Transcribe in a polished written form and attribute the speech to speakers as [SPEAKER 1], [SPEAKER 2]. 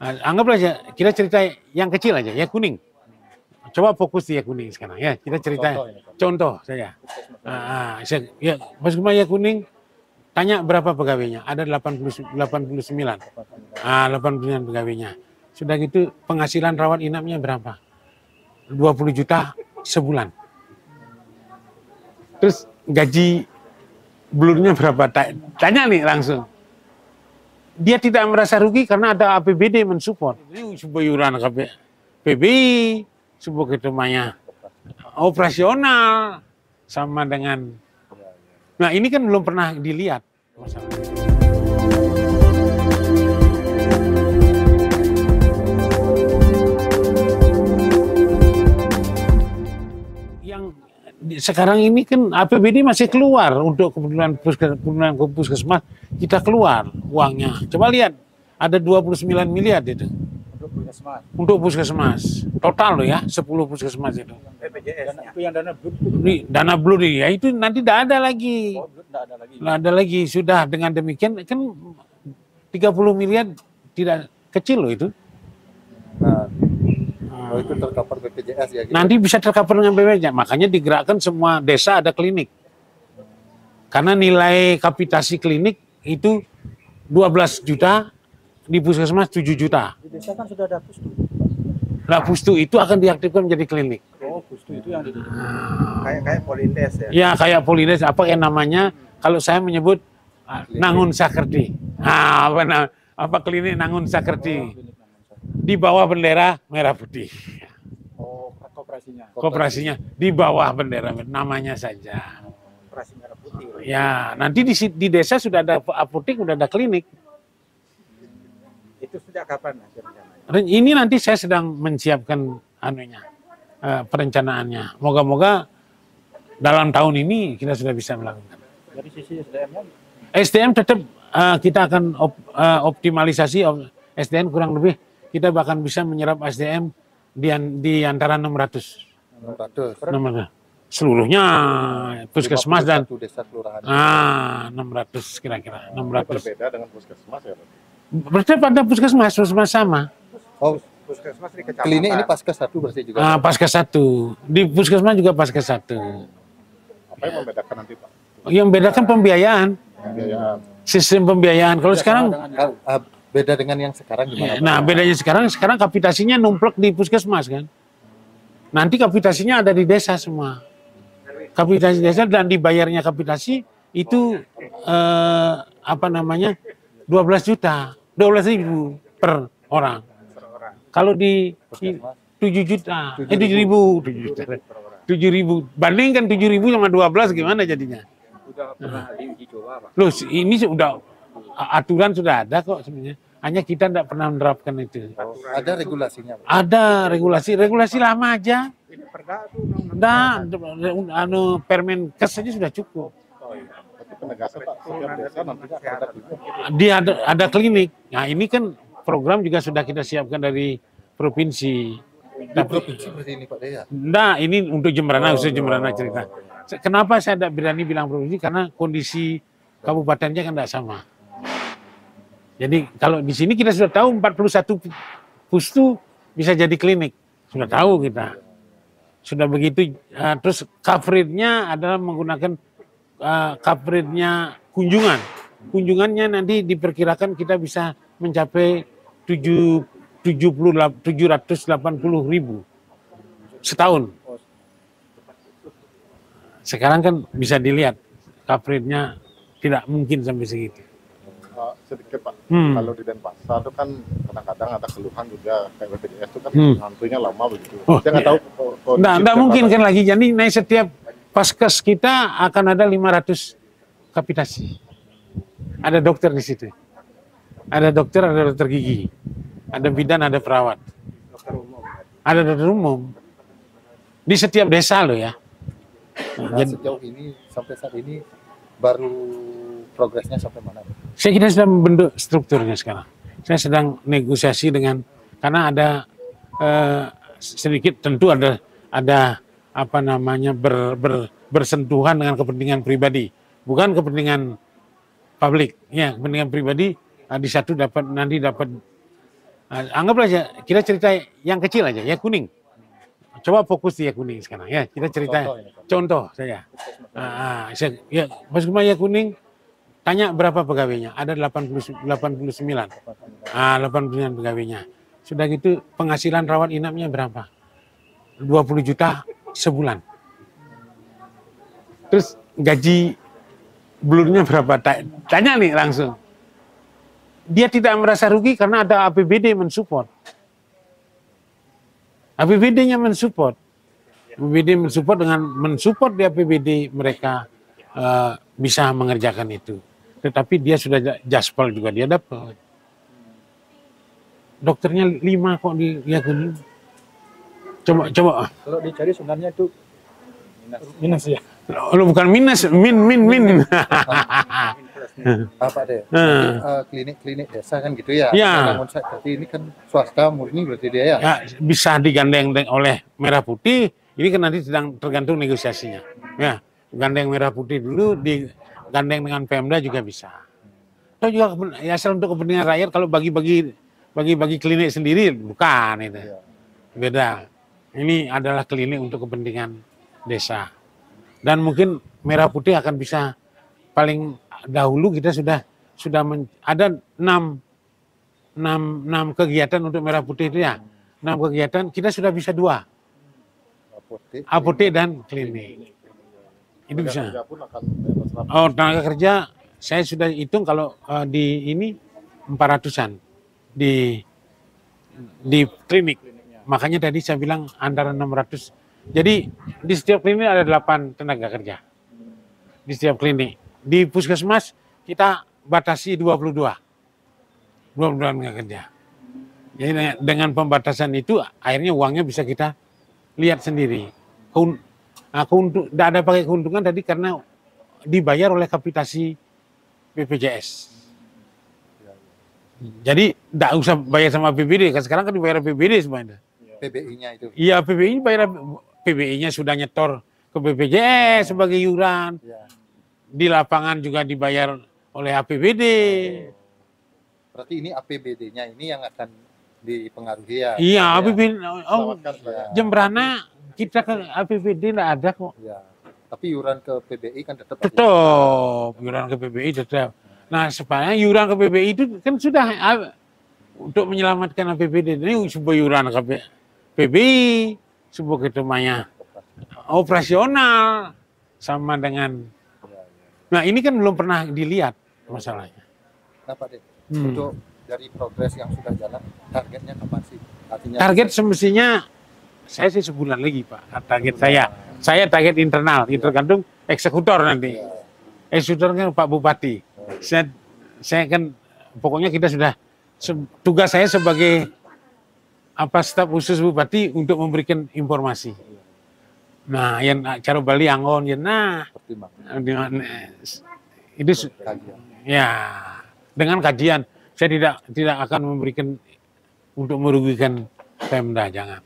[SPEAKER 1] Anggaplah aja, kita cerita yang kecil aja, ya kuning. Coba fokus di ya kuning sekarang ya. Kita cerita contoh saja. Ya, Puskesmas ya kuning, tanya berapa pegawainya? Ada 89. 89 pegawainya. Sudah gitu penghasilan rawat inapnya berapa? 20 juta sebulan. Terus gaji blurnya berapa? Tanya nih langsung. Dia tidak merasa rugi karena ada APBD mensupport. Ini sebuah iuran PBI, sebuah ketemuannya operasional sama dengan. Nah ini kan belum pernah dilihat masalah. Yang sekarang ini kan APBD masih keluar untuk kebutuhan puskesmas, kita keluar uangnya. Coba lihat, ada 29 miliar itu. Untuk puskesmas. Total loh ya, 10 puskesmas itu.
[SPEAKER 2] Itu yang dana blur.
[SPEAKER 1] Dana blur ya, itu nanti tidak ada lagi. Tidak ada lagi. Sudah dengan demikian kan 30 miliar tidak kecil loh itu.
[SPEAKER 2] Itu tercover BPJS ya? Gitu.
[SPEAKER 1] Nanti bisa tercover dengan BPJS. Makanya digerakkan semua desa ada klinik. Karena nilai kapitasi klinik itu 12 juta, di puskesmas 7 juta.
[SPEAKER 2] Di desa kan sudah ada pustu.
[SPEAKER 1] Nah, pustu itu akan diaktifkan menjadi klinik.
[SPEAKER 2] Oh, pustu itu yang kayak Polindes ya?
[SPEAKER 1] Ya, kayak Polindes. Apa yang namanya? Kalau saya menyebut Nangun Sakerdi. Apa klinik Nangun Sakerdi? Di bawah bendera merah putih.
[SPEAKER 2] Oh,
[SPEAKER 1] Koperasinya di bawah bendera, namanya saja.
[SPEAKER 2] Koperasi merah putih.
[SPEAKER 1] Ya, nanti di desa sudah ada apotek, sudah ada klinik.
[SPEAKER 2] Itu sejak kapan rencananya?
[SPEAKER 1] Ini nanti saya sedang menyiapkan perencanaannya. Moga-moga dalam tahun ini kita sudah bisa melakukan.
[SPEAKER 2] Dari sisi SDM-nya?
[SPEAKER 1] SDM tetap kita akan optimalisasi SDM kurang lebih. Kita bahkan bisa menyerap SDM di antara 600. Seluruhnya puskesmas dan
[SPEAKER 2] desa kelurahan.
[SPEAKER 1] 600 kira-kira. 600.
[SPEAKER 3] Berbeda dengan puskesmas ya?
[SPEAKER 1] Berarti pada puskesmas sama.
[SPEAKER 2] Oh, puskesmas di kecamatan. Klinik ini Paskes 1 berarti juga.
[SPEAKER 1] Paskes 1. Di puskesmas juga Paskes 1.
[SPEAKER 3] Apa yang membedakan nanti, Pak?
[SPEAKER 1] Yang membedakan pembiayaan. Sistem pembiayaan. Kalau sekarang
[SPEAKER 2] beda dengan yang sekarang gimana?
[SPEAKER 1] Nah, bedanya sekarang kapitasinya numplek di puskesmas kan. Nanti kapitasinya ada di desa semua. Kapitasi desa dan dibayarnya kapitasi itu 12 juta, 12.000 per orang. Kalau di 7 juta, 7.000. Bandingkan 7.000 sama 12 gimana jadinya?
[SPEAKER 2] Udah pernah diuji coba, Pak.
[SPEAKER 1] Loh, ini sudah aturan sudah ada kok sebenarnya. Hanya kita tidak pernah menerapkan itu.
[SPEAKER 2] Ada regulasinya, Pak?
[SPEAKER 1] Ada regulasi lama aja. Nah, Permenkes saja sudah cukup.
[SPEAKER 3] Penegasan, Pak, setiap desa nantinya akan ada juga.
[SPEAKER 1] Dia ada klinik. Nah, ini kan program juga sudah kita siapkan dari provinsi.
[SPEAKER 2] Provinsi berarti ini, Pak Dea?
[SPEAKER 1] Nah, ini untuk Jemberana, khusus Jemberana cerita. Kenapa saya tidak berani bilang provinsi? Karena kondisi kabupatennya kan tidak sama. Jadi kalau di sini kita sudah tahu 41 pustu bisa jadi klinik. Sudah tahu kita. Sudah begitu, terus coverage-nya adalah menggunakan coverage-nya kunjungan. Kunjungannya nanti diperkirakan kita bisa mencapai 780.000 setahun. Sekarang kan bisa dilihat coverage-nya tidak mungkin sampai segitu.
[SPEAKER 3] Sedikit, Pak, kalau di Denpasar itu kan kadang-kadang ada keluhan juga kayak BPJS itu kan hantunya lama begitu. Saya nggak tahu.
[SPEAKER 1] Nggak mungkin kan lagi. Jadi naik setiap paskes kita akan ada 500 kapitasi. Ada dokter di situ. Ada dokter gigi. Ada bidan, ada perawat. Ada dokter umum. Di setiap desa loh ya.
[SPEAKER 2] Nah, sejauh ini, sampai saat ini, baru progresnya sampai mana?
[SPEAKER 1] Saya kira sudah membentuk strukturnya sekarang. Saya sedang negosiasi dengan, karena ada sedikit tentu ada bersentuhan dengan kepentingan pribadi, bukan kepentingan publik. Ya, kepentingan pribadi di satu nanti dapat Anggaplah aja, kita cerita yang kecil aja, ya kuning. Coba fokus di ya kuning sekarang ya. Kita cerita contoh saya. Ya, Mas Guma ya kuning, tanya berapa pegawainya? Ada 89. 89 pegawainya. Sudah gitu penghasilan rawat inapnya berapa? 20 juta sebulan. Terus gaji blurnya berapa? Tanya nih langsung. Dia tidak merasa rugi karena ada APBD mensupport. APBD-nya mensupport. APBD mensupport dengan mensupport di APBD mereka bisa mengerjakan itu. Tetapi dia sudah jaspal juga dia dapat. Dokternya 5 kok di Kuning. Coba.
[SPEAKER 2] Kalau dicari sebenarnya itu minus ya.
[SPEAKER 1] Lo bukan minus, min.
[SPEAKER 2] Apa deh? Klinik-klinik desa kan gitu ya.
[SPEAKER 1] Ya.
[SPEAKER 2] Namun tapi ini kan swasta murni berarti dia ya.
[SPEAKER 1] Ya, bisa digandeng oleh Merah Putih. Ini kan nanti sedang tergantung negosiasinya. Ya, gandeng Merah Putih dulu, digandeng dengan Pemda juga bisa. Atau juga ya asal untuk kepentingan rakyat, kalau bagi-bagi klinik sendiri bukan itu. Beda. Ini adalah klinik untuk kepentingan desa. Dan mungkin Merah Putih akan bisa paling dahulu kita sudah ada 6 kegiatan untuk Merah Putih itu ya. 6 kegiatan kita sudah bisa 2. Apotek dan klinik. Itu bisa. Oh, tenaga kerja saya sudah hitung kalau di ini 400-an di klinik. Makanya tadi saya bilang antara 600. Jadi di setiap klinik ada 8 tenaga kerja. Di setiap klinik. Di puskesmas kita batasi 22 tenaga kerja. Jadi dengan pembatasan itu akhirnya uangnya bisa kita lihat sendiri. Tidak ada pakai keuntungan tadi karena dibayar oleh kapitasi BPJS. Jadi tidak usah bayar sama APBD. Sekarang kan dibayar APBD semuanya.
[SPEAKER 2] PBI-nya itu.
[SPEAKER 1] Iya, PBI-nya sudah nyetor ke BPJS sebagai iuran. Di lapangan juga dibayar oleh APBD.
[SPEAKER 2] Berarti ini APBD-nya ini yang akan dipengaruhi ya?
[SPEAKER 1] Iya, APBD. Jembrana kita ke APBD tidak ada kok.
[SPEAKER 2] Ya. Tapi iuran ke PBI kan tetap.
[SPEAKER 1] Tetap, iuran ke PBI tetap. Nah, sebenarnya iuran ke PBI itu kan sudah untuk menyelamatkan APBD. Ini sebuah iuran ke PBI, sebuah ketemuannya operasional sama dengan. Nah, ini kan belum pernah dilihat masalahnya.
[SPEAKER 2] Kenapa deh? Untuk dari progres yang sudah jalan, targetnya kapan sih? Artinya
[SPEAKER 1] target semestinya saya sih sebulan lagi, Pak. Target saya target internal, tergantung eksekutor nanti. Eksekutor kan Pak Bupati. Saya kan pokoknya kita sudah tugas saya sebagai staf khusus Bupati untuk memberikan informasi. Nah, yang cara Bali Angon, itu ya dengan kajian. Saya tidak akan memberikan untuk merugikan Pemda, jangan.